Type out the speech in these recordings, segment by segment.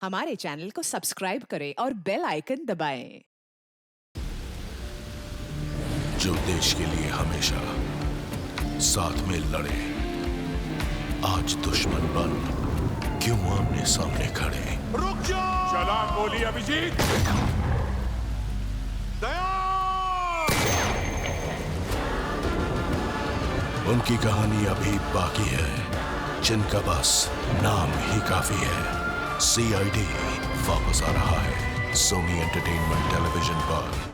हमारे चैनल को सब्सक्राइब करें और बेल आइकन दबाएं। जो देश के लिए हमेशा साथ में लड़े, आज दुश्मन बन क्यों आमने सामने खड़े। रुक जाओ! चला गोली अभिजीत! दया! उनकी कहानी अभी बाकी है, जिनका बस नाम ही काफी है। CID वापस आ रहा है सोनी एंटरटेनमेंट टेलीविजन पर।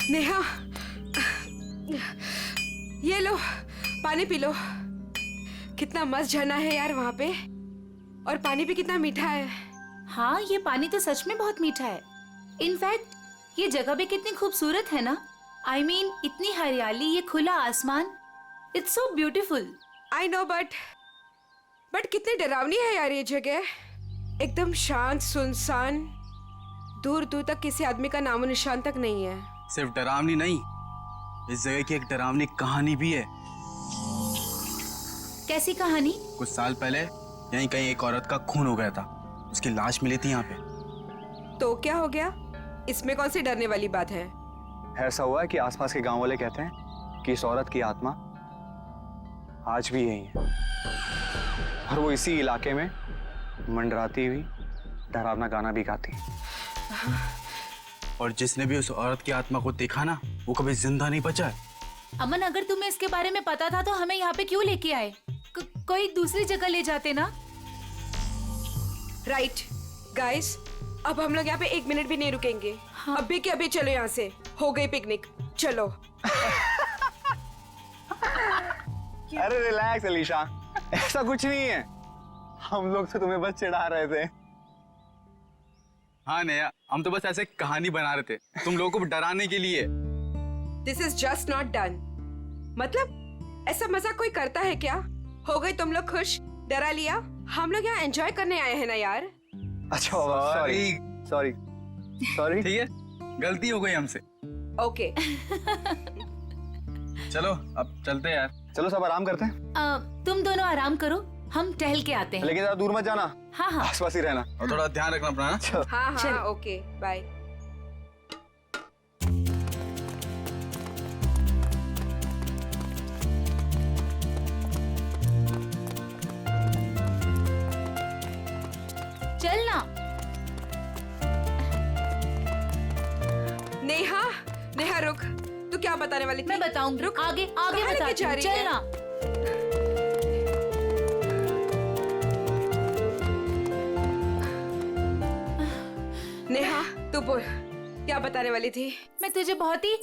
नेहा, ये लो पानी पी लो। कितना मस्त झरना है यार वहाँ पे, और पानी भी कितना मीठा है। हाँ, ये पानी तो सच में बहुत मीठा है। इनफैक्ट ये जगह भी कितनी खूबसूरत है ना। I mean, इतनी हरियाली, ये खुला आसमान, it's so beautiful. I know, but कितनी डरावनी है यार ये जगह। एकदम शांत, सुनसान, दूर दूर तक किसी आदमी का नामो निशान तक नहीं है। सिर्फ डरावनी नहीं, इस जगह की एक डरावनी कहानी भी है। कैसी कहानी? कुछ साल पहले यहीं कहीं एक औरत का खून हो गया था, उसकी लाश मिली थी यहाँ पे। तो क्या हो गया? इसमें कौन सी डरने वाली बात है? ऐसा हुआ है कि आसपास के गांव वाले कहते हैं कि इस औरत की आत्मा आज भी यही है, और वो इसी इलाके में मंडराती हुई डरावना गाना भी गाती है। और जिसने भी उस औरत की आत्मा को देखा ना, वो कभी जिंदा नहीं बचा है। अमन, अगर तुम्हें इसके बारे में पता था तो हमें यहाँ पे क्यों लेके आए? कोई दूसरी जगह ले जाते ना। राइट गाइस, अब हम लोग यहाँ पे 1 मिनट भी नहीं रुकेंगे। हाँ। अभी के अभी चलो यहाँ से, हो गई पिकनिक, चलो। अरे रिलैक्स अलीशा, ऐसा कुछ नहीं है। हम लोग तो तुम्हें बस चिढ़ा रहे थे। हाँ नया, हम तो बस ऐसे कहानी बना रहे थे तुम लोगों को डराने के लिए। This is just not done. मतलब ऐसा मजाक कोई करता है क्या? हो गई तुम लोग खुश, डरा लिया। हम लोग यहाँ एंजॉय करने आए हैं ना यार। अच्छा सॉरी सॉरी सॉरी। ठीक है, गलती हो गई हमसे। ओके चलो अब चलते हैं यार। चलो सब आराम करते हैं, तुम दोनों आराम करो, हम टहल के आते हैं। लेकिन ज्यादा दूर मत जाना, हाँ हाँ। आसपास ही रहना। और थोड़ा ध्यान रखना अपना ना। हाँ चलो। हाँ ओके बाय। चलना। नेहा, नेहा रुक, तू क्या बताने वाली थी? मैं बताऊंगी, रुक, आगे कहाँ लेके बताती जा हूँ, रही है? चलना। नेहा तू बोल, क्या बताने वाली थी? मैं तुझे बहुत ही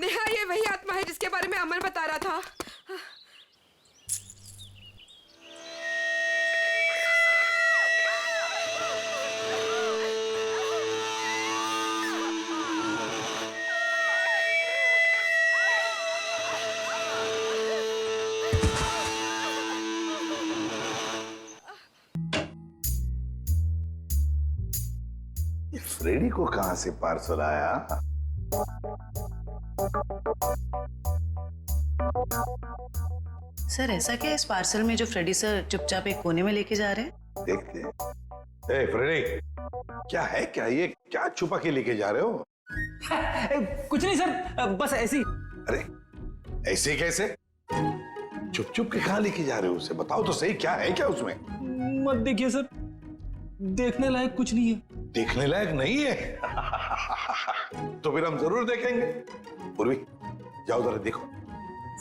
नेहा, ये वही आत्मा है जिसके बारे में अमन बता रहा था। फ्रेडी को कहां से पार्सल आया? सर ऐसा क्या है इस पार्सल में जो फ्रेडी सर चुपचाप एक कोने में लेके जा रहे हैं? देखते हैं। ए फ्रेडी, क्या है क्या ये? क्या छुपा के लेके जा रहे हो? कुछ नहीं सर, बस ऐसी। अरे ऐसे कैसे? चुप चुप के कहाँ लेके जा रहे हो उसे? बताओ तो सही, क्या है क्या उसमें? मत देखिए सर, देखने लायक कुछ नहीं है। देखने लायक नहीं है? तो फिर हम जरूर देखेंगे। पूर्वी जाओ जरा देखो।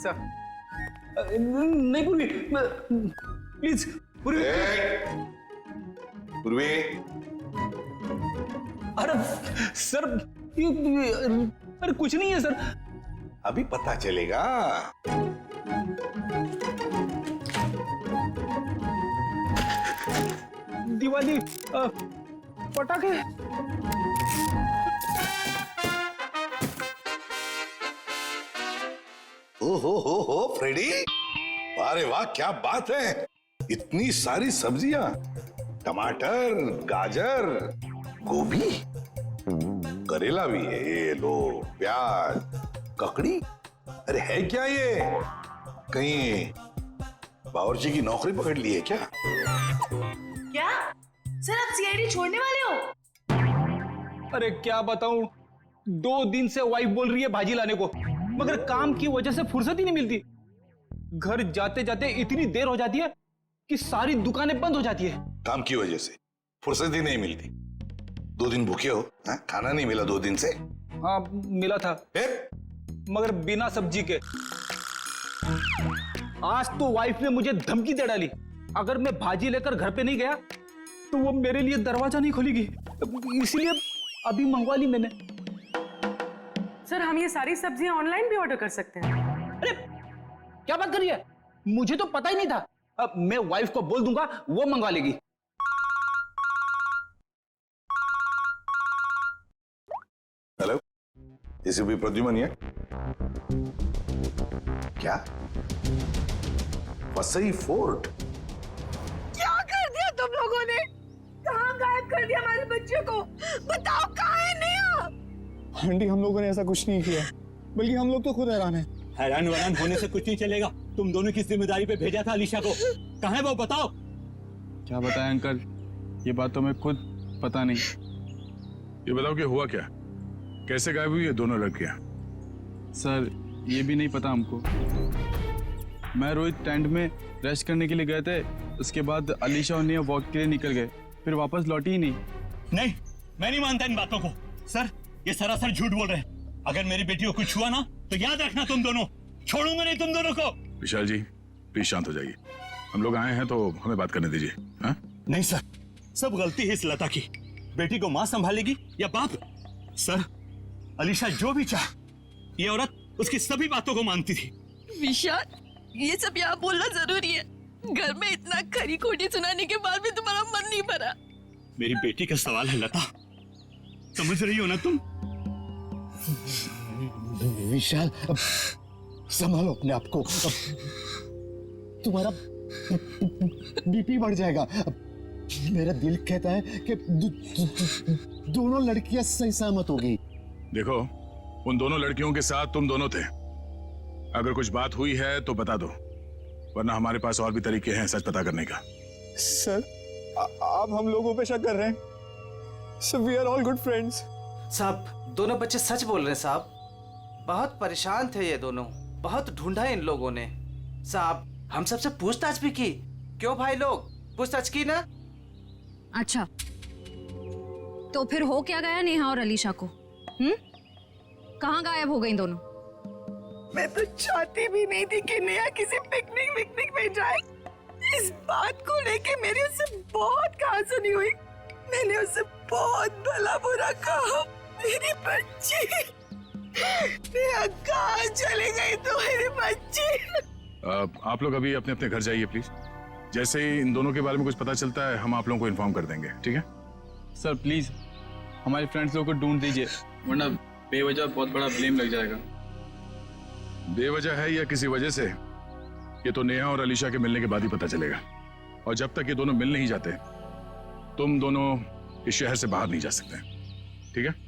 सर नहीं पूर्वी, प्लीज पूर्वी। पूर्वी, अरे सर अरे कुछ नहीं है सर। अभी पता चलेगा। दिवाली पटाखे। हो फ्रेडी, अरे वाह क्या बात है! इतनी सारी सब्जियां, टमाटर, गाजर, गोभी, करेला भी है, ये लो, प्याज, ककड़ी। अरे है क्या ये? कहीं बावर्ची की नौकरी पकड़ ली है क्या? क्या सर आप सीआईडी छोड़ने वाले हो? अरे क्या बताऊं, 2 दिन से वाइफ बोल रही है भाजी लाने को, मगर काम की वजह से फुर्सत ही नहीं मिलती। घर जाते जाते इतनी देर हो जाती है कि सारी दुकानें बंद हो जाती है। काम की वजह से फुर्सत ही नहीं मिलती? 2 दिन भूखे हो? खाना नहीं मिला 2 दिन से? हाँ मिला था, मगर बिना सब्जी के। आज तो वाइफ ने मुझे धमकी दे डाली, अगर मैं भाजी लेकर घर पे नहीं गया तो वो मेरे लिए दरवाजा नहीं खोलेगी, इसलिए अभी मंगवा ली मैंने। सर हम ये सारी सब्जियां ऑनलाइन भी ऑर्डर कर सकते हैं? अरे क्या बात कर रही है, मुझे तो पता ही नहीं था। अब मैं वाइफ को बोल दूंगा, वो मंगवा लेगी। हेलो, एसीपी प्रद्युमन है क्या? वसई फोर्ट? क्या कर दिया तुम लोगों ने? कहाँ गायब कर दिया हमारे बच्चे को? बताओ कहाँ है नेहा? आंटी हम लोगों ने ऐसा कुछ नहीं किया, बल्कि हम लोग तो खुद हैरान हैं। हैरान वैरान होने से कुछ नहीं चलेगा। तुम दोनों की जिम्मेदारी पे भेजा था अलीशा को, कहाँ है वो बताओ। क्या बताएं अंकल, ये बात तो मैं खुद पता नहीं। ये बताओ कि हुआ क्या, कैसे गायब हुई ये दोनों लड़कियां? सर ये भी नहीं पता हमको। मैं रोहित टेंट में रेस्ट करने के लिए गए थे, उसके बाद अलीशा और नेहा वॉक के लिए निकल गए, फिर वापस लौटी ही नहीं। नहीं, मैं नहीं मानता इन बातों को। सर ये सरासर झूठ बोल रहे हैं। अगर मेरी बेटी को कुछ हुआ ना तो याद रखना तुम दोनों, छोड़ूंगा नहीं तुम दोनों को। विशाल जी प्लीज शांत हो जाइए, हम लोग आए हैं तो हमें बात करने दीजिए। हाँ? नहीं सर, सब गलती है इस लता की। बेटी को माँ संभालेगी या बाप? सर अलीशा जो भी चाह, ये औरत उसकी सभी बातों को मानती थी। विशाल ये सब यहाँ बोलना जरूरी है? घर में इतना खरी खोटी सुनाने के बाद भी तुम्हारा मन नहीं भरा? मेरी बेटी का सवाल है लता, समझ रही हो ना तुम? विशाल संभालो अपने आप को, तुम्हारा बीपी बढ़ जाएगा। मेरा दिल कहता है कि दोनों लड़कियां सही सहमत होगी। देखो उन दोनों लड़कियों के साथ तुम दोनों थे, अगर कुछ बात हुई है तो बता दो, वरना हमारे पास और भी तरीके हैं सच पता करने का। सर आप हम लोगों पे शक कर रहे हैं? Sir we are all good friends. साहब दोनों बच्चे सच बोल रहे हैं साहब, बहुत परेशान थे ये दोनों, बहुत ढूंढा इन लोगों ने। साहब हम सबसे पूछताछ भी की। क्यों भाई लोग, पूछताछ की ना? अच्छा तो फिर हो क्या गया नेहा और अलीशा को? कहाँ गायब हो गई दोनों? मैं तो चाहती भी नहीं थी कि नेहा किसी पिकनिक में जाए। इस बात को लेके मेरी उससे बहुत कहासुनी हुई। मैंने उससे बहुत भला बुरा कहा। मेरी बच्ची नेहा कहाँ चले गई तो मेरी बच्ची? आप लोग अभी अपने अपने घर जाइए प्लीज। जैसे ही इन दोनों के बारे में कुछ पता चलता है हम आप लोगों को इन्फॉर्म कर देंगे, ठीक है? सर प्लीज हमारे फ्रेंड्स लोगों को ढूंढ दीजिए, वरना बेवजह बहुत बड़ा ब्लेम लग जाएगा। बेवजह है या किसी वजह से, ये तो नेहा और अलीशा के मिलने के बाद ही पता चलेगा। और जब तक ये दोनों मिल नहीं जाते तुम दोनों इस शहर से बाहर नहीं जा सकते, ठीक है?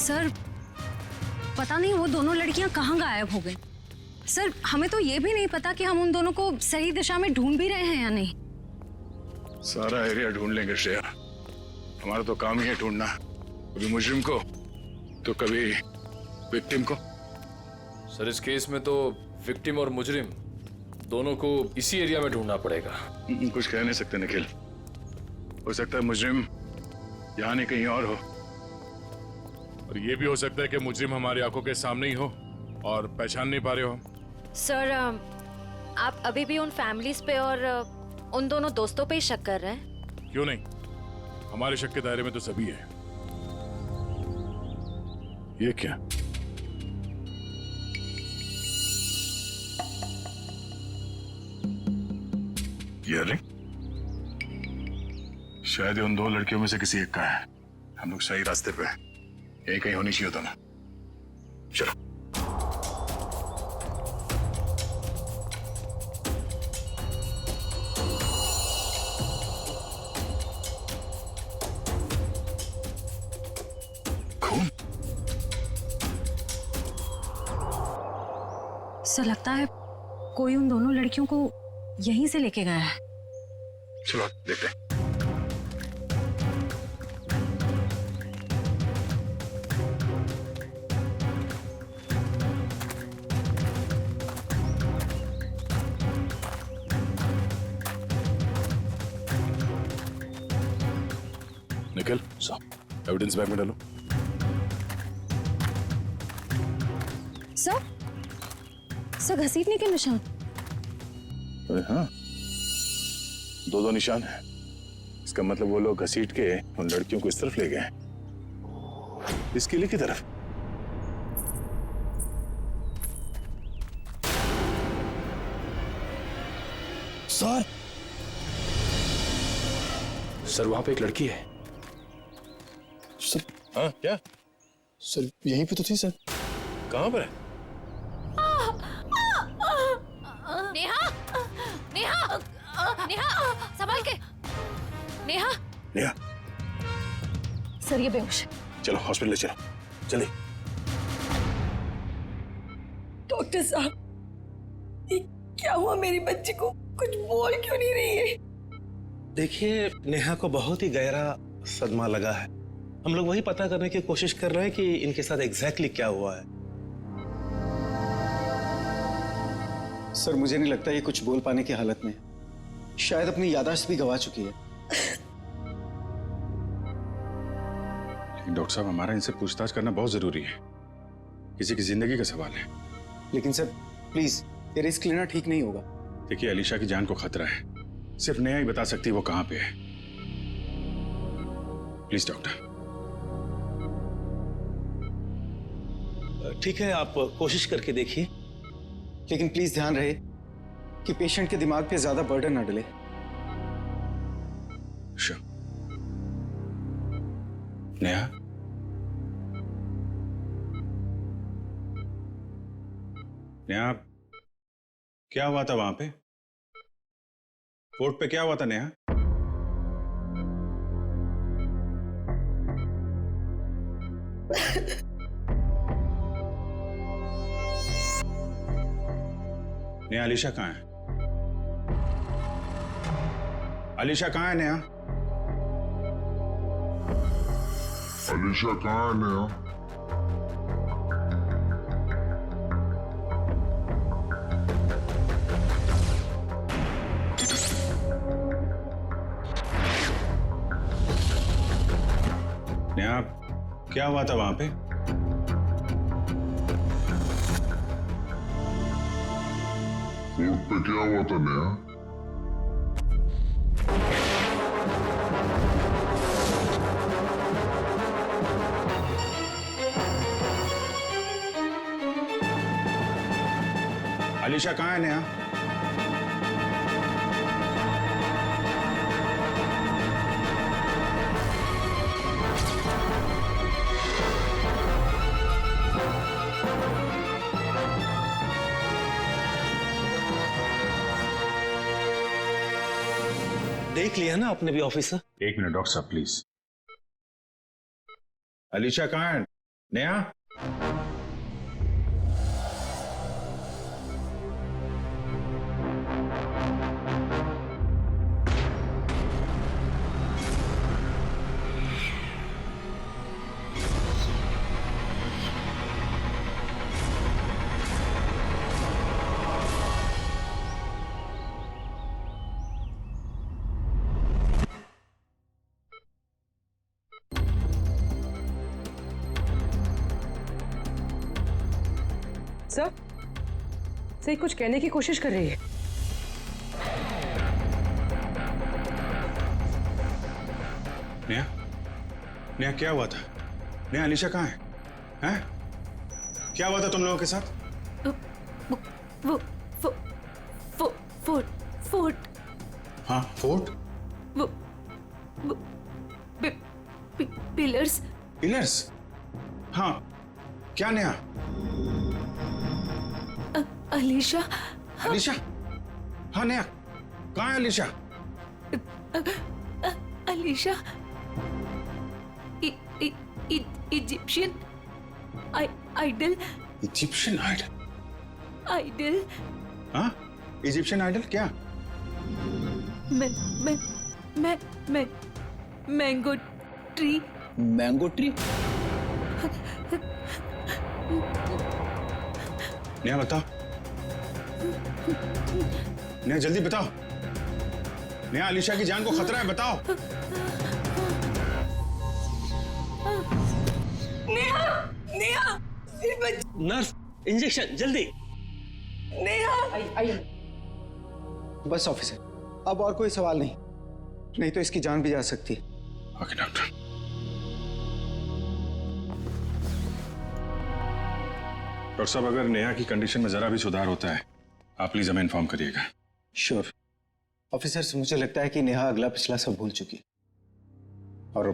सर पता नहीं वो दोनों लड़कियां कहाँ गायब हो गई। सर हमें तो ये भी नहीं पता कि हम उन दोनों को सही दिशा में ढूंढ भी रहे हैं या नहीं। सारा एरिया ढूंढ लेंगे श्रेया, हमारा तो काम ही है ढूंढना, कभी मुजरिम को तो कभी विक्टिम को। सर इस केस में तो विक्टिम और मुजरिम दोनों को इसी एरिया में ढूंढना पड़ेगा। कुछ कह नहीं सकते निखिल, हो सकता है मुजरिम यहाँ नहीं कहीं और हो, और ये भी हो सकता है कि मुजरिम हमारी आंखों के सामने ही हो और पहचान नहीं पा रहे हो। सर आप अभी भी उन फैमिलीज पे और उन दोनों दोस्तों पे ही शक कर रहे हैं? क्यों नहीं, हमारे शक के दायरे में तो सभी है। ये क्या? ये रिंग शायद उन दो लड़कियों में से किसी एक का है। हम लोग सही रास्ते पे हैं, यही कहीं होनी चाहिए। तो ना चलो। सर लगता है कोई उन दोनों लड़कियों को यहीं से लेके गया है। चलो देखते हैं। निकल एविडेंस बैग में डालो। सर घसीटने के निशान। अरे हाँ, दो निशान है। इसका मतलब वो लोग घसीट के उन लड़कियों को इस तरफ ले गए, इस किले की तरफ। सर वहां पे एक लड़की है। सर हाँ क्या? सर यहीं पे तो थी सर। कहां पर है? नेहा, नेहा, नेहा, संभाल के। नेहा, नेहा, सर ये बेहोश। चलो हॉस्पिटल ले चलो, जल्दी। डॉक्टर साहब, ये क्या हुआ मेरी बच्ची को? कुछ बोल क्यों नहीं रही है? देखिए, नेहा को बहुत ही गहरा सदमा लगा है। हम लोग वही पता करने की कोशिश कर रहे हैं कि इनके साथ एग्जैक्टली क्या हुआ है। सर मुझे नहीं लगता ये कुछ बोल पाने की हालत में है। शायद अपनी याददाश्त भी गवा चुकी है। लेकिन डॉक्टर साहब, हमारा इनसे पूछताछ करना बहुत जरूरी है, किसी की जिंदगी का सवाल है। लेकिन सर प्लीज, ये रिस्क लेना ठीक नहीं होगा। देखिए, अलीशा की जान को खतरा है, सिर्फ नेहा ही बता सकती है वो कहां पे है। Please doctor. ठीक है, आप कोशिश करके देखिए, लेकिन प्लीज ध्यान रहे कि पेशेंट के दिमाग पे ज्यादा बर्डन ना डले। नेहा, नेहा, क्या हुआ था वहां पे? कोर्ट पे क्या हुआ था नेहा? नेहा, अलीशा कहाँ है? अलीशा कहाँ है नेहा? अलीशा कहाँ है नेहा? नेहा, क्या हुआ था वहां पे? कोर्ट पे क्या हुआ था नेहा? अलीशा कहाँ है नेहा? देख लिया ना आपने भी ऑफिसर? एक मिनट डॉक्टर साहब प्लीज। अलीशा कहाँ है? नेहा, सर सही कुछ कहने की कोशिश कर रही है। नेहा, नेहा क्या हुआ था? नेहा, अलीशा कहाँ है? हैं? क्या हुआ था तुम लोगों के साथ? फोर्ट। हाँ, फोर्ट? पिलर्स। पिलर्स? हाँ, क्या नेहा? अलीशा। अलीशा? हाँ नेहा, कहाँ है Alisha? Alisha Egyptian idol. Egyptian idol? Idol. हाँ, इजिप्शियन आइडल क्या? Mango tree. Mango tree? Neha बताओ, नेहा जल्दी बताओ। नेहा, अलीशा की जान को खतरा है, बताओ। नेहा, नेहा, नर्स, इंजेक्शन जल्दी। नेहा। बस ऑफिसर, अब और कोई सवाल नहीं, नहीं तो इसकी जान भी जा सकती है। Okay doctor. डॉक्टर साहब, अगर नेहा की कंडीशन में जरा भी सुधार होता है, आप प्लीज हमें इन्फॉर्म करिएगा। श्योर ऑफिसर, मुझे लगता है कि नेहा अगला पिछला सब भूल चुकी है और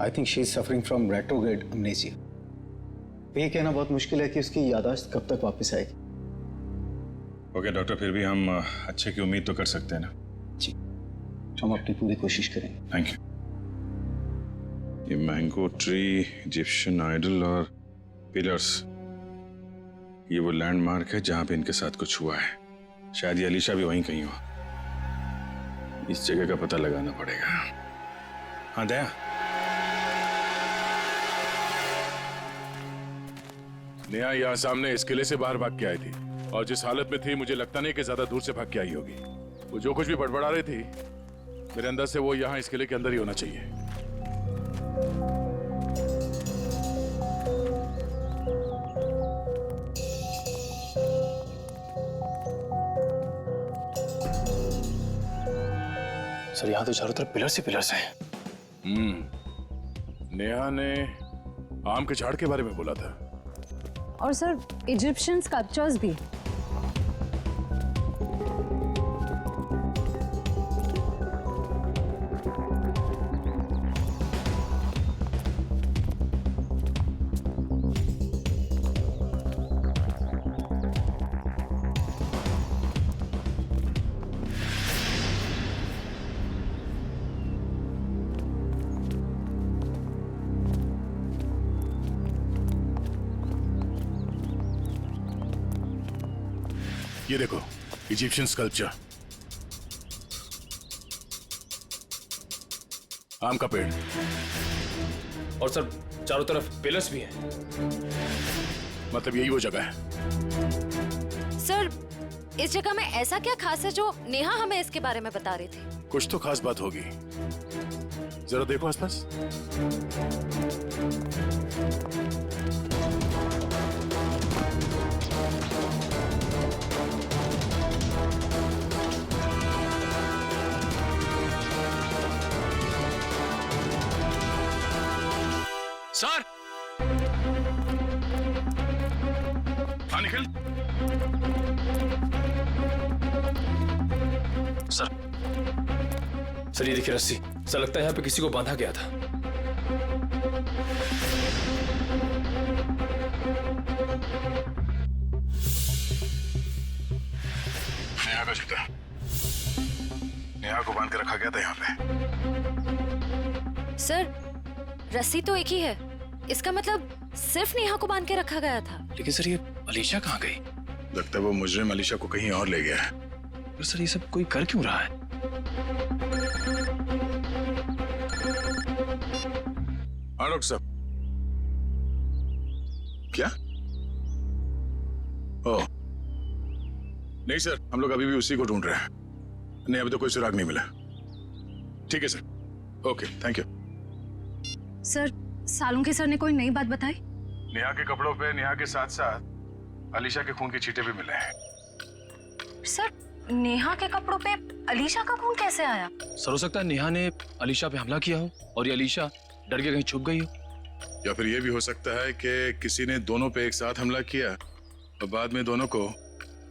I think she is suffering from retrograde amnesia. ये कहना बहुत मुश्किल है कि उसकी याददाश्त कब तक वापस आएगी। ओके डॉक्टर, फिर भी हम अच्छे की उम्मीद तो कर सकते हैं ना? जी, हम अपनी पूरी कोशिश करेंगे। Thank you. ये मैंगो ट्री, इजिप्शियन आइडल और पिलर्स, ये वो लैंडमार्क है जहां पे इनके साथ कुछ हुआ है। शायद ये अलीशा भी वहीं कहीं हो। इस जगह का पता लगाना पड़ेगा। हाँ दया, नेहा यहाँ सामने इस किले से बाहर भाग के आई थी और जिस हालत में थी मुझे लगता नहीं कि ज्यादा दूर से भाग के आई होगी। वो जो कुछ भी बड़बड़ा रही थी, मेरे अंदर से वो यहाँ इस किले के अंदर ही होना चाहिए। सर यहाँ तो चारों तरफ पिलर्स ही पिलर्स हैं। नेहा ने आम के झाड़ के बारे में बोला था। और सर इजिप्शियन स्कल्पचर्स भी। ये देखो, इजिप्शियन स्कल्पचर, आम का पेड़, और सर चारों तरफ पिलर्स भी हैं। मतलब यही वो जगह है। सर, इस जगह में ऐसा क्या खास है जो नेहा हमें इसके बारे में बता रही थी? कुछ तो खास बात होगी, जरा देखो आसपास। सर, हाँ निखिल। सर ये देखिए रस्सी, सर लगता है यहाँ पे किसी को बांधा गया था। नेहा का जूता, नेहा को बांध के रखा गया था यहाँ पे। सर, रस्सी तो एक ही है, इसका मतलब सिर्फ नेहा को बांध के रखा गया था। लेकिन सर ये अलीशा कहाँ गई? लगता है वो मुजरिम अलीशा को कहीं और ले गया है। पर सर ये सब कोई कर क्यों रहा है? हाँ डॉक्टर साहब। क्या? ओह नहीं सर, हम लोग अभी भी उसी को ढूंढ रहे हैं। नहीं, अभी तो कोई सुराग नहीं मिला। ठीक है sir, okay thank you. Sir Salunke sir ने कोई नई बात बताई? नेहा के कपड़ों पे नेहा के साथ साथ अलीशा के खून के छींटे भी मिले हैं। सर नेहा के कपड़ों पे अलीशा का खून कैसे आया? सर हो सकता है नेहा ने अलीशा पे हमला किया हो और ये अलीशा डर के कहीं छुप गई हो। या फिर ये भी हो सकता है कि किसी ने दोनों पे एक साथ हमला किया और बाद में दोनों को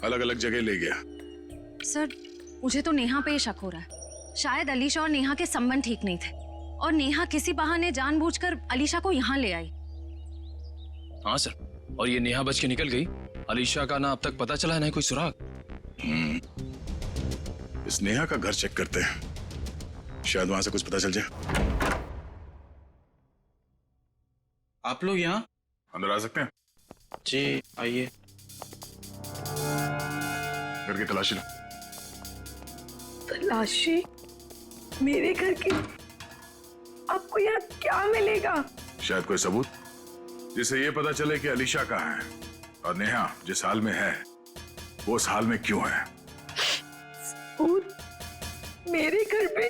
अलग अलग जगह ले गया। सर मुझे तो नेहा पे शक हो रहा है। शायद अलीशा और नेहा के संबंध ठीक नहीं थे और नेहा किसी बहाने जानबूझकर अलीशा को यहाँ ले आई। हाँ सर, और ये नेहा बच के निकल गई। अलीशा का ना अब तक पता चला है ना कोई सुराग। इस नेहा का घर चेक करते हैं, शायद वहां से कुछ पता चल जाए। आप लोग यहाँ अंदर आ सकते हैं? जी आइए। घर की तलाशी लो। तलाशी? मेरे घर की? आपको यहाँ क्या मिलेगा? शायद कोई सबूत जिससे ये पता चले कि अलीशा कहाँ है और नेहा जिस हाल में है वो उस हाल में क्यों है। सबूत? मेरे घर पे?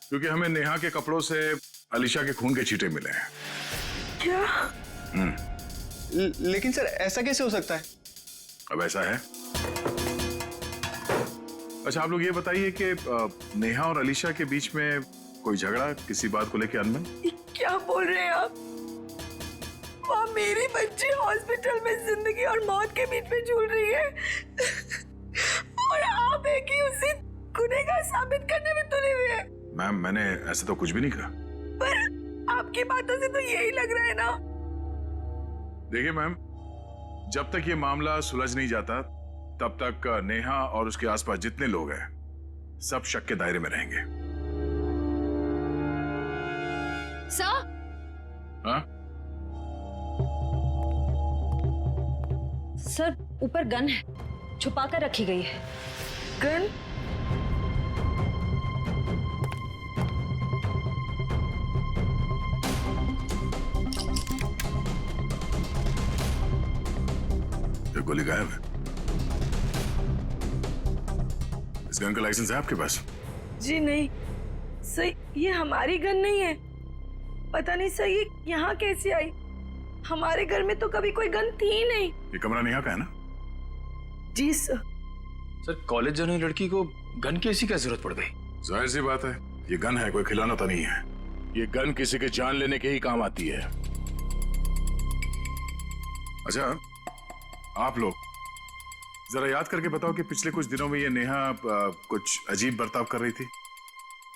क्योंकि हमें नेहा के कपड़ों से अलीशा के खून के छींटे मिले हैं। क्या? लेकिन सर ऐसा कैसे हो सकता है? अब ऐसा है। अच्छा आप लोग ये बताइए कि नेहा और अलीशा के बीच में कोई झगड़ा किसी बात को लेकर अनबन? क्या बोल रहे हैं आप? माँ मेरी बच्ची हॉस्पिटल में जिंदगी और मौत के बीच में झूल रही है और आप है कि उसे गुनहगार साबित करने में तुले हुए हैं। मैम मैंने ऐसा तो कुछ भी नहीं कहा। पर आपकी बातों से तो यही लग रहा है ना। देखिए मैम, जब तक ये मामला सुलझ नहीं जाता तब तक नेहा और उसके आसपास जितने लोग हैं सब शक के दायरे में रहेंगे। सर? हाँ? सर ऊपर गन है, छुपा कर रखी गई है। गन? ये गोली गायब है। इस गन का लाइसेंस है आपके पास? जी नहीं सर, ये हमारी गन नहीं है। पता नहीं सर ये यहाँ कैसे आई। हमारे घर में तो कभी कोई गन थी ही नहीं। ये कमरा नेहा का है ना? जी सर। सर कॉलेज जाने वाली लड़की को गन की ऐसी क्या जरूरत पड़ गई? जाहिर सी बात है, ये गन है, कोई खिलौना तो नहीं है। ये गन किसी के जान लेने के ही काम आती है। अच्छा आप लोग जरा याद करके बताओ कि पिछले कुछ दिनों में ये नेहा कुछ अजीब बर्ताव कर रही थी?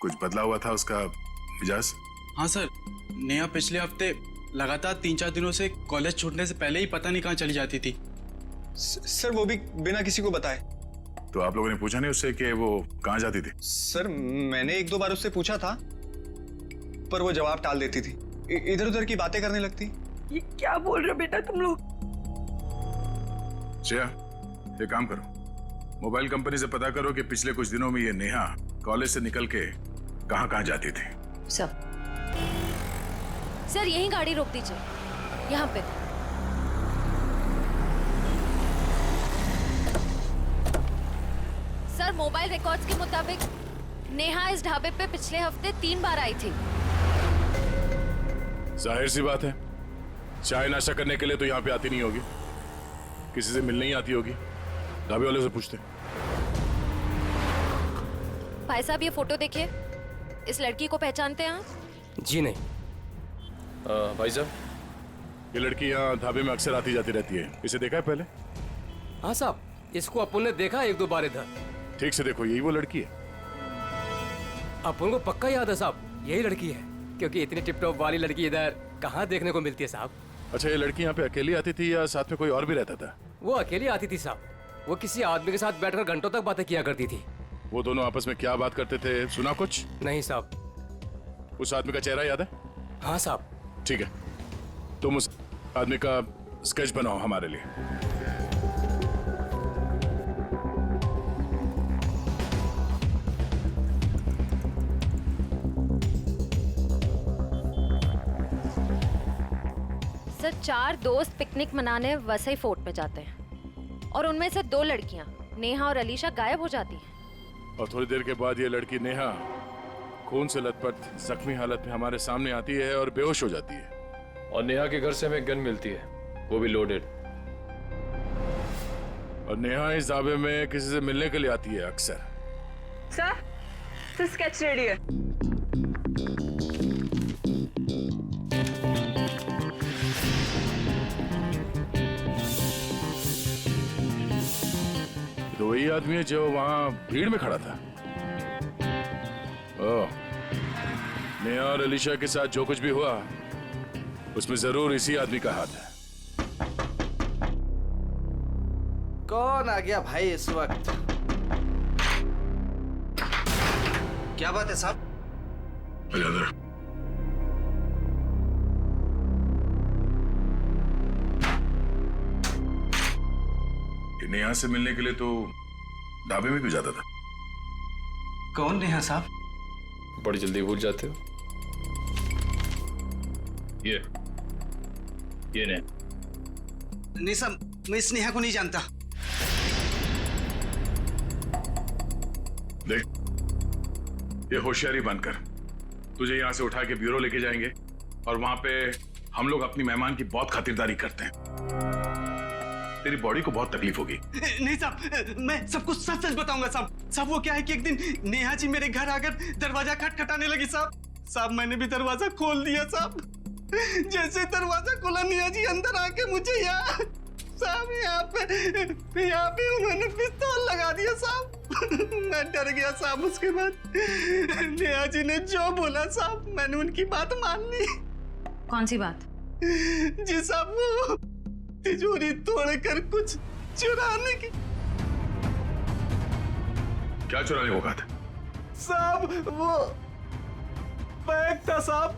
कुछ बदला हुआ था उसका मिजाज? हाँ सर, नेहा पिछले हफ्ते लगातार 3-4 दिनों से कॉलेज छूटने से पहले ही पता नहीं कहाँ चली जाती थी। सर वो भी बिना किसी को बताए। तो आप लोगों ने पूछा नहीं उससे कि वो कहाँ जाती थी? सर मैंने 1-2 बार उससे पूछा था पर वो जवाब टाल देती थी, इधर उधर की बातें करने लगती। ये क्या बोल रहे हो बेटा तुम लोग? श्रेया ये काम करो, मोबाइल कंपनी से पता करो कि पिछले कुछ दिनों में ये नेहा कॉलेज से निकल के कहाँ कहाँ जाती थी। सर यहीं गाड़ी रोक दीजिए, यहाँ पे। सर मोबाइल रिकॉर्ड्स के मुताबिक नेहा इस ढाबे पे पिछले हफ्ते 3 बार आई थी। जाहिर सी बात है, चाय नाश्ता करने के लिए तो यहाँ पे आती नहीं होगी, किसी से मिलने ही आती होगी। ढाबे वाले से पूछते। भाई साहब ये फोटो देखिए, इस लड़की को पहचानते हैं आप? जी नहीं। भाई साहब ये लड़की यहाँ ढाबे में अक्सर आती जाती रहती है, इसे देखा है पहले? हाँ साहब, इसको अपन ने देखा 1-2 बार इधर। ठीक से देखो, यही वो लड़की है। अपन को पक्का याद है साहब, यही लड़की है, क्योंकि इतनी टिप-टॉप वाली लड़की इधर कहाँ देखने को मिलती है साहब। अच्छा ये लड़की यहाँ पे अकेली आती थी या साथ में कोई और भी रहता था? वो अकेली आती थी साहब, वो किसी आदमी के साथ बैठकर घंटों तक बातें किया करती थी। वो दोनों आपस में क्या बात करते थे, सुना कुछ? नहीं साहब। उस आदमी का चेहरा याद है? हाँ साहब। ठीक है, तुम उस आदमी का स्केच बनाओ हमारे लिए। सर 4 दोस्त पिकनिक मनाने वसई फोर्ट में जाते हैं और उनमें से 2 लड़कियां नेहा और अलीशा गायब हो जाती हैं। और थोड़ी देर के बाद ये लड़की नेहा खून से लथपथ जख्मी हालत में हमारे सामने आती है और बेहोश हो जाती है। और नेहा के घर से हमें गन मिलती है, वो भी लोडेड। और नेहा इस दावे में किसी से मिलने के लिए आती है अक्सर। सर स्केच रेडी है। तो वही आदमी है जो वहां भीड़ में खड़ा था। ओह, नेहा और अलीशा के साथ जो कुछ भी हुआ उसमें जरूर इसी आदमी का हाथ है। कौन आ गया भाई इस वक्त? क्या बात है साहब? नेहा से मिलने के लिए तो ढाबे में क्यों जाता था? कौन नेहा साहब? बड़ी जल्दी भूल जाते हो। ये नेहा। नहीं साहब, मैं इस नेहा को नहीं जानता। देख, ये होशियारी बनकर तुझे यहां से उठा के ब्यूरो लेके जाएंगे और वहां पे हम लोग अपनी मेहमान की बहुत खातिरदारी करते हैं। तेरी बॉडी को बहुत तकलीफ होगी। नहीं साहब, मैं सब कुछ सच सच बताऊंगा साहब। साहब वो क्या है कि एक दिन नेहा जी मेरे घर आकर दरवाजा खटखटाने लगी साहब। मैंने भी दरवाजा खोल दिया साहब। जैसे दरवाजा खोला नेहा जी अंदर आके मुझे यहाँ पे उन्होंने पिस्तौल लगा दिया साहब। मैं डर गया साहब। उसके बाद नेहा जी ने जो बोला साहब मैंने उनकी बात मान ली। कौन सी बात? जी साहब, वो तिजोरी तोड़कर कुछ चुराने की। क्या चुराने को कहा था? साहब वो बैग था साहब।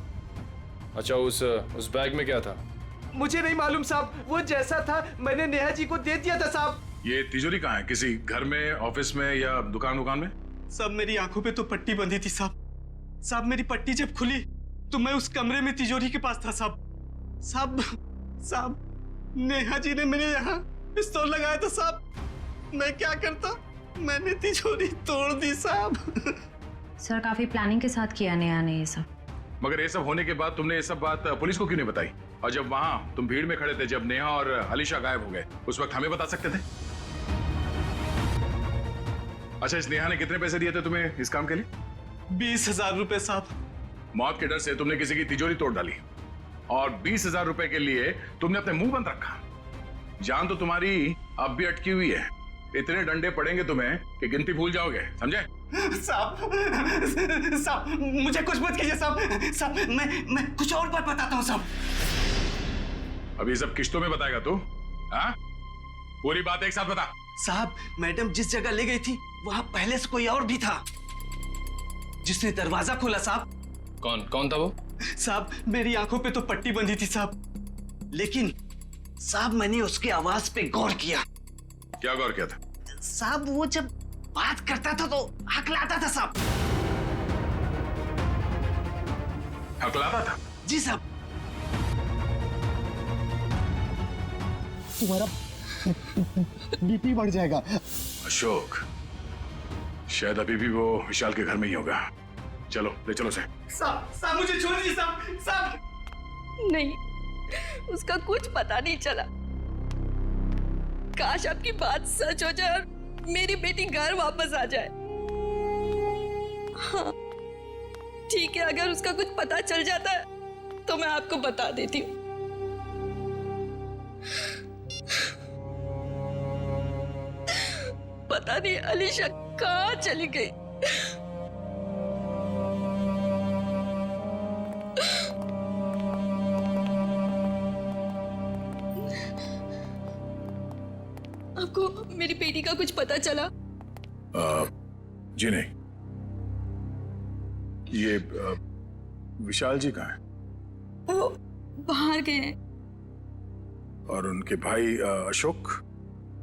अच्छा, उस बैग में क्या था? मुझे नहीं मालूम साहब, वो जैसा था मैंने नेहा जी को दे दिया था साहब। ये तिजोरी कहाँ है? किसी घर में, ऑफिस में या दुकान में? सब मेरी आंखों पे तो पट्टी बंधी थी साहब। साहब मेरी पट्टी जब खुली तो मैं उस कमरे में तिजोरी के पास था साहब। साहब नेहा जी ने मेरे यहाँ पिस्तौल लगाया था साहब। मैं क्या करता, मैंने तिजोरी तोड़ दी साहब। सर काफी प्लानिंग के साथ किया नेहा ने ये सब। मगर ये सब होने के बाद तुमने ये सब बात पुलिस को क्यों नहीं बताई? और जब वहां तुम भीड़ में खड़े थे, जब नेहा और अलीशा गायब हो गए, उस वक्त हमें बता सकते थे। अच्छा, इस नेहा ने कितने पैसे दिए थे तुम्हें इस काम के लिए? 20,000 रुपए साहब। मौत के डर से तुमने किसी की तिजोरी तोड़ डाली और 20,000 रुपए के लिए तुमने अपने मुंह बंद रखा। जान तो तुम्हारी अब भी अटकी हुई है। इतने डंडे पड़ेंगे तुम्हें कि गिनती भूल जाओगे, समझे? साहब मुझे कुछ मत कीजिए साहब। मैं कुछ और बात बताता हूँ साहब। अब ये सब किश्तों में बताएगा तू? हाँ? पूरी बात एक साथ बता। साहब मैडम जिस जगह ले गई थी वहां पहले से कोई और भी था जिसने दरवाजा खोला साहब। कौन था वो? साहब मेरी आंखों पे तो पट्टी बंधी थी साहब, लेकिन साहब मैंने उसकी आवाज पे गौर किया। क्या गौर किया था? साहब वो जब बात करता था तो हकलाता था साहब। हकलाता था? जी साहब। तुम्हारा बीपी बढ़ जाएगा। अशोक, शायद अभी भी वो विशाल के घर में ही होगा। चलो ले चलो से। साहब मुझे छोड़ दीजिए साहब। नहीं, उसका कुछ पता नहीं चला। काश आपकी बात सच हो जाए और मेरी बेटी घर वापस आ जाए। हाँ ठीक है, अगर उसका कुछ पता चल जाता है तो मैं आपको बता देती हूँ। पता नहीं अलीशा कहाँ चली गई। आपको मेरी बेटी का कुछ पता चला? जी नहीं। ये विशाल जी कहाँ हैं? वो बाहर गए हैं। और उनके भाई अशोक।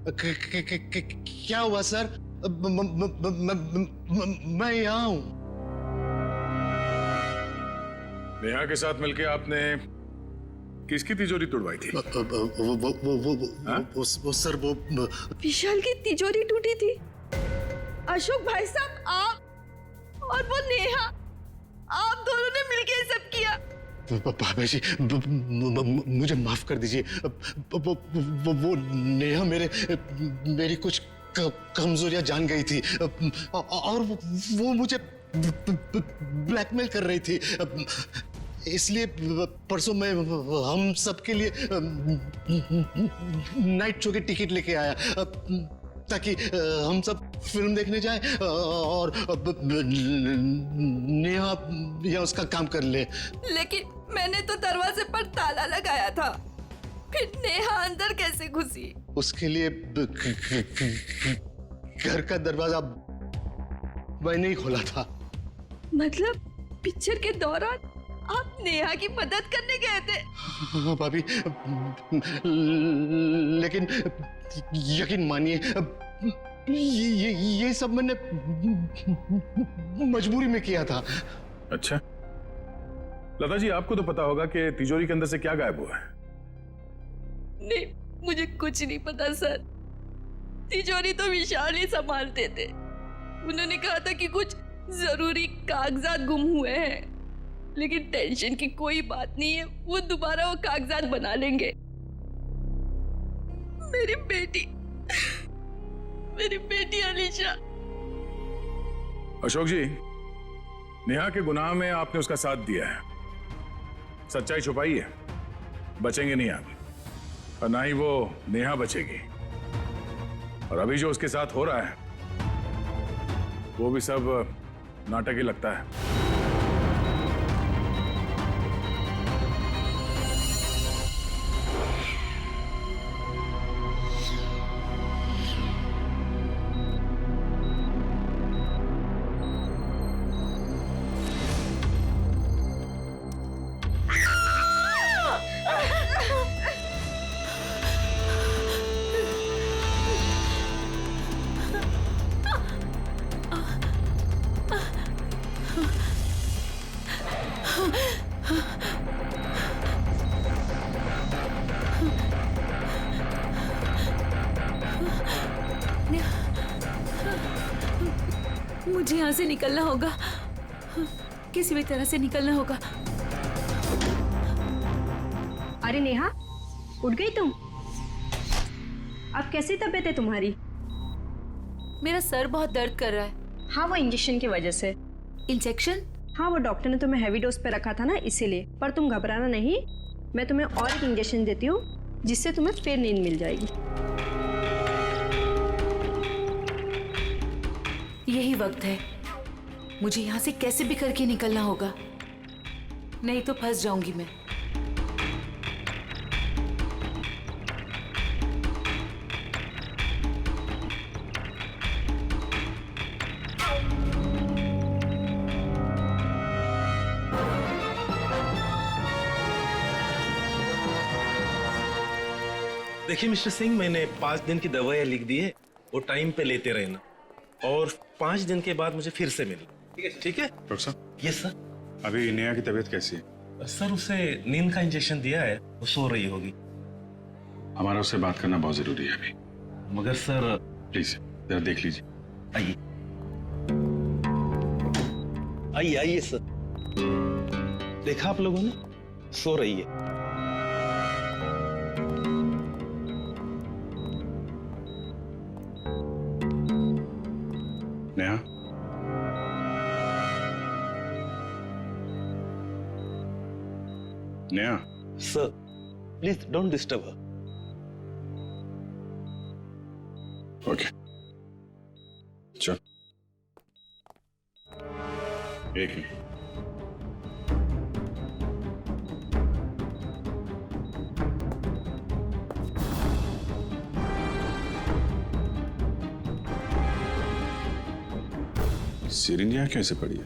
क्या हुआ सर? मैं यहाँ हूँ। नेहा के साथ मिलके आपने किसकी तिजोरी तोड़वाई थी? वो सर वो विशाल की तिजोरी टूटी थी। अशोक भाई साहब, आप और वो नेहा, आप दोनों ने मिलके ये सब किया। बाबा जी मुझे माफ कर दीजिए। वो नेहा मेरी कुछ कमजोरियां जान गई थी और वो मुझे ब्लैकमेल कर रही थी। इसलिए परसों मैं हम सबके लिए नाइट शो की टिकट लेके आया ताकि हम सब फिल्म देखने जाएं और नेहा या उसका काम कर ले। लेकिन मैंने तो दरवाजे पर ताला लगाया था, फिर नेहा अंदर कैसे घुसी? उसके लिए घर का दरवाजा मैंने ही खोला था। मतलब पिक्चर के दौरान आप नेहा की मदद करने गए थे? हाँ भाभी, लेकिन यकीन मानिए ये सब मैंने मजबूरी में किया था। अच्छा लता जी, आपको तो पता होगा कि तिजोरी के अंदर से क्या गायब हुआ है? नहीं, मुझे कुछ नहीं पता सर। तिजोरी तो विशाल ही संभालते थे। उन्होंने कहा था कि कुछ जरूरी कागजात गुम हुए हैं, लेकिन टेंशन की कोई बात नहीं है, वो दोबारा वो कागजात बना लेंगे। मेरी बेटी अलीशा। अशोक जी, नेहा के गुनाह में आपने उसका साथ दिया है। सच्चाई छुपाई है, बचेंगे नहीं आप, और ना ही वो नेहा बचेगी। और अभी जो उसके साथ हो रहा है वो भी सब नाटक ही लगता है। मुझे यहाँ से निकलना होगा, किसी भी तरह से निकलना होगा। अरे नेहा, उठ गई तुम? अब कैसी तबीयत है तुम्हारी? मेरा सर बहुत दर्द कर रहा है। हाँ, वो इंजेक्शन की वजह से। इंजेक्शन? हाँ, वो डॉक्टर ने तुम्हें हैवी डोज पे रखा था ना, इसीलिए। पर तुम घबराना नहीं, मैं तुम्हें और एक इंजेक्शन देती हूँ जिससे तुम्हें फिर नींद मिल जाएगी। यही वक्त है, मुझे यहाँ से कैसे भी करके निकलना होगा, नहीं तो फंस जाऊंगी मैं। देखिए मिस्टर सिंह, मैंने 5 दिन की दवाइयाँ लिख दी है, वो टाइम पे लेते रहना, और 5 दिन के बाद मुझे फिर से मिलना। ठीक है डॉक्टर साहब? Yes sir. अभी नेहा की तबीयत कैसी है? सर, उसे नींद का इंजेक्शन दिया है, वो सो रही होगी। हमारा उससे बात करना बहुत जरूरी है अभी। मगर सर प्लीज जरा देख लीजिए। आइए आइए आइए सर। देखा आप लोगों ने, सो रही है। Neha, Neha. Sir please don't disturb her. Okay, चल। एक मिनट। सिरिंज यहाँ कैसे पड़ी है?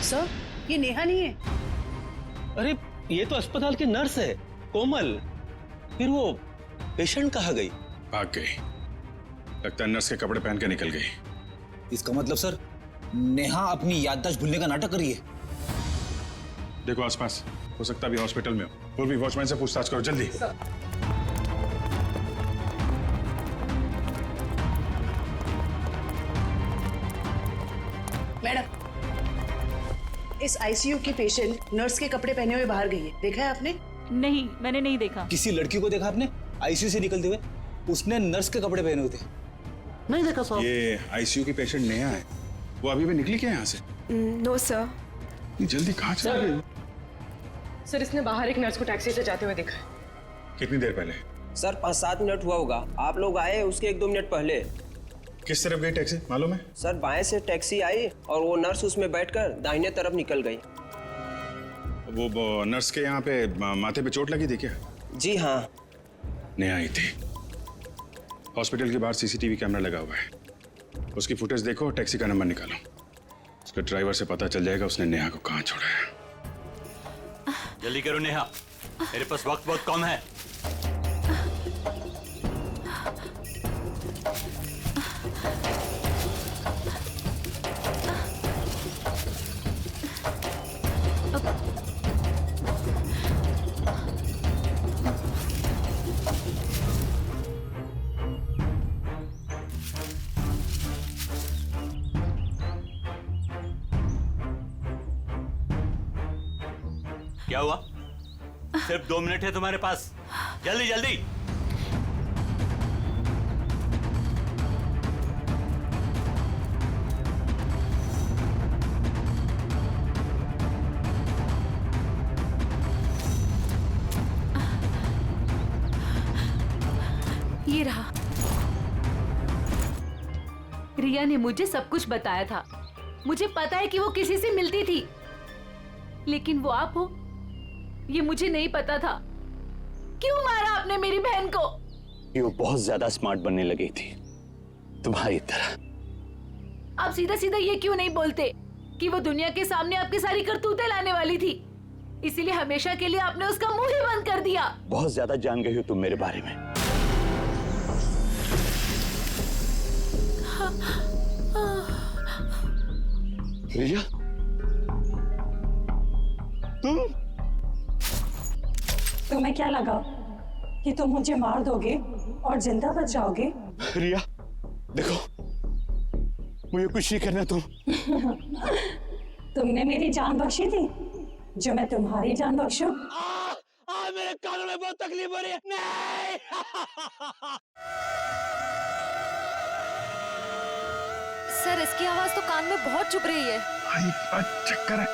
सर, ये नेहा नहीं है। अरे ये तो अस्पताल की नर्स है, कोमल। फिर वो पेशेंट कहाँ गई? भाग गई। लगता है नर्स के कपड़े पहन के निकल गई। इसका मतलब सर, नेहा अपनी याददाश्त भूलने का नाटक कर रही है। देखो आसपास, हो सकता है अभी हॉस्पिटल में हो। पूर्वी वॉचमैन से पूछताछ करो जल्दी। मैडम, इस आईसीयू की पेशेंट नर्स के कपड़े पहने हुए बाहर गई है, देखा है आपने? नहीं, मैंने नहीं देखा। किसी लड़की को देखा आपने आईसीयू से निकलते हुए? उसने नर्स के कपड़े पहने हुए थे। नहीं देखा साहब। ये आईसीयू की पेशेंट नेहा है। वो अभी भी निकली क्या यहाँ से? No sir. जल्दी कहाँ चल गई? सर, इसने बाहर एक नर्स को टैक्सी से जाते हुए देखा है। कितनी देर पहले? सर 5-7 मिनट हुआ होगा। आप लोग आए उसके 1-2 मिनट पहले। किस तरफ गई टैक्सी मालूम है? सर बाएं से टैक्सी आई और वो नर्स उसमें बैठकर दाहिने तरफ निकल गई। वो नर्स के यहाँ पे माथे पे चोट लगी थी क्या? जी हाँ। नेहा आई थी। हॉस्पिटल के बाहर सीसीटीवी कैमरा लगा हुआ है, उसकी फुटेज देखो, टैक्सी का नंबर निकालो। उसके ड्राइवर से पता चल जाएगा उसने नेहा को कहाँ छोड़ा है। जल्दी करो नेहा, मेरे पास वक्त बहुत कम है। क्या हुआ? सिर्फ 2 मिनट है तुम्हारे पास, जल्दी जल्दी। ये रहा। रिया ने मुझे सब कुछ बताया था। मुझे पता है कि वो किसी से मिलती थी, लेकिन वो आप हो ये मुझे नहीं पता था। क्यों मारा आपने मेरी बहन को? वो बहुत ज्यादा स्मार्ट बनने लगी थी, तुम्हारी तरह। आप सीधा सीधा ये क्यों नहीं बोलते कि वो दुनिया के सामने आपकी सारी करतूतें लाने वाली थी, इसीलिए हमेशा के लिए आपने उसका मुंह ही बंद कर दिया। बहुत ज्यादा जान गई हो तुम मेरे बारे में। रिया, तुम्हें क्या लगा कि तुम मुझे मार दोगे और जिंदा बच जाओगे? रिया देखो, मुझे कुछ नहीं करना। तुमने मेरी जान बख्शी थी, जो मैं तुम्हारी जान बख्शूं? मेरे कानों में बहुत तकलीफ हो रही है। नहीं। सर, इसकी आवाज तो कान में बहुत चुभ रही है। चक्कर है।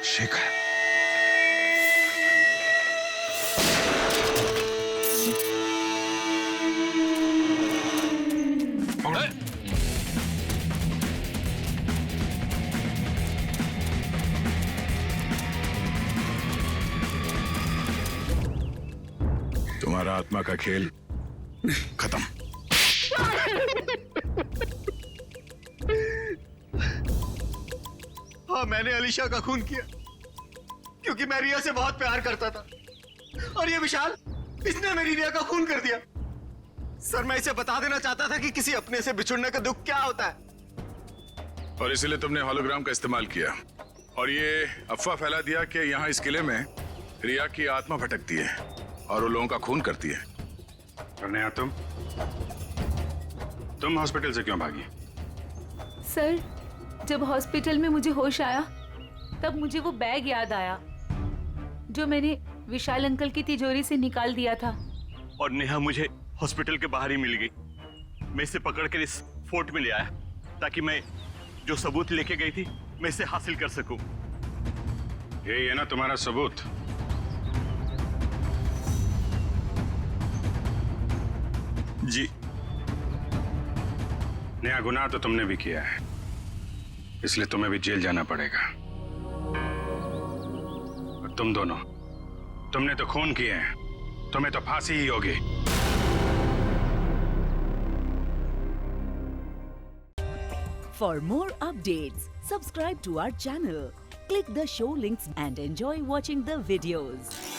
शेखर, तुम्हारा आत्मा का खेल खत्म। हाँ, मैंने अलीशा का खून किया क्योंकि मैं रिया से बहुत प्यार करता था, और ये विशाल, इसने मेरी रिया का खून कर दिया। सर, मैं इसे बता देना चाहता था कि किसी अपने से बिछुड़ने का दुख क्या होता है, और इसीलिए तुमने होलोग्राम का इस्तेमाल किया और ये अफवाह फैला दिया कि यहाँ इस किले में रिया की आत्मा भटकती है और वो लोगों का खून करती है। और नेहा, तुम हॉस्पिटल से क्यों भागी? सर, जब हॉस्पिटल में मुझे होश आया तब मुझे वो बैग याद आया जो मैंने विशाल अंकल की तिजोरी से निकाल दिया था। और नेहा मुझे हॉस्पिटल के बाहर ही मिल गई। मैं इसे पकड़कर इस फोर्ट में ले आया ताकि मैं जो सबूत लेके गई थी मैं इसे हासिल कर सकूं। यही है ना तुम्हारा सबूत? जी। नया गुनाह तो तुमने भी किया है, इसलिए तुम्हें भी जेल जाना पड़ेगा। और तुम दोनों, तुमने तो खून किए हैं, तुम्हें तो फांसी ही होगी। For more updates, subscribe to our channel, click the show links and enjoy watching the videos.